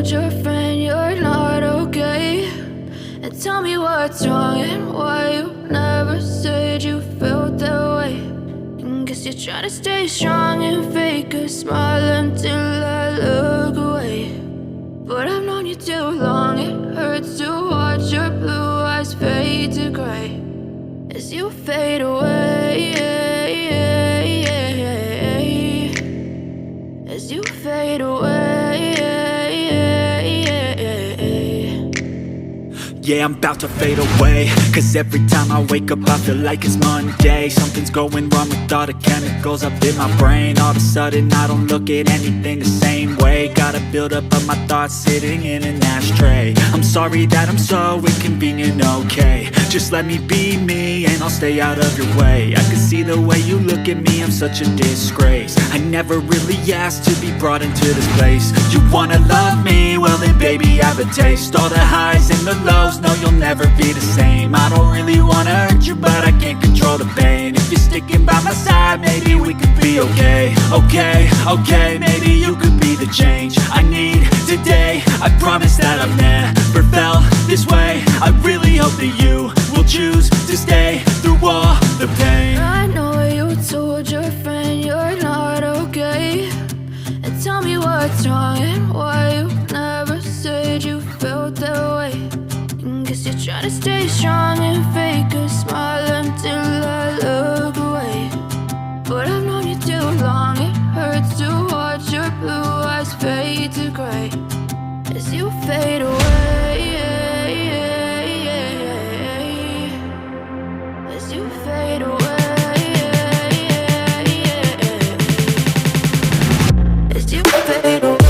told your friend you're not okay? And tell me what's wrong and why you never said you felt that way. And guess you're trying to stay strong and fake a smile until I look away. But I've known you too long, it hurts to watch your blue eyes fade to gray as you fade away, as you fade away. Yeah, I'm about to fade away, cause every time I wake up I feel like it's Monday. Something's going wrong with all the chemicals up in my brain. All of a sudden I don't look at anything the same way. Got a buildup of my thoughts sitting in an ashtray. I'm sorry that I'm so inconvenient, okay? Just let me be me and I'll stay out of your way. I can see the way you look at me, I'm such a disgrace. I never really asked to be brought into this place. You wanna love me? Well then baby I have a taste. All the highs and the lows, no, you'll never be the same. I don't really wanna hurt you, but I can't control the pain. If you're sticking by my side, maybe we could be okay. Okay, maybe you could be the change I need today. I promise that I've never felt this way. I really hope that you will choose to stay through all the pain. I know you told your friend you're not okay. And tell me what's wrong and why you never said you felt that way. Guess you're trying to stay strong and fake a smile until I look away. But I've known you too long, it hurts to watch your blue eyes fade to gray as you fade away, as you fade away, as you fade away.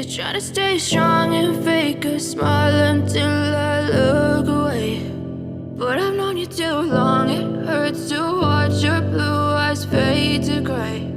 Try to stay strong and fake a smile until I look away. But I've known you too long, it hurts to watch your blue eyes fade to gray.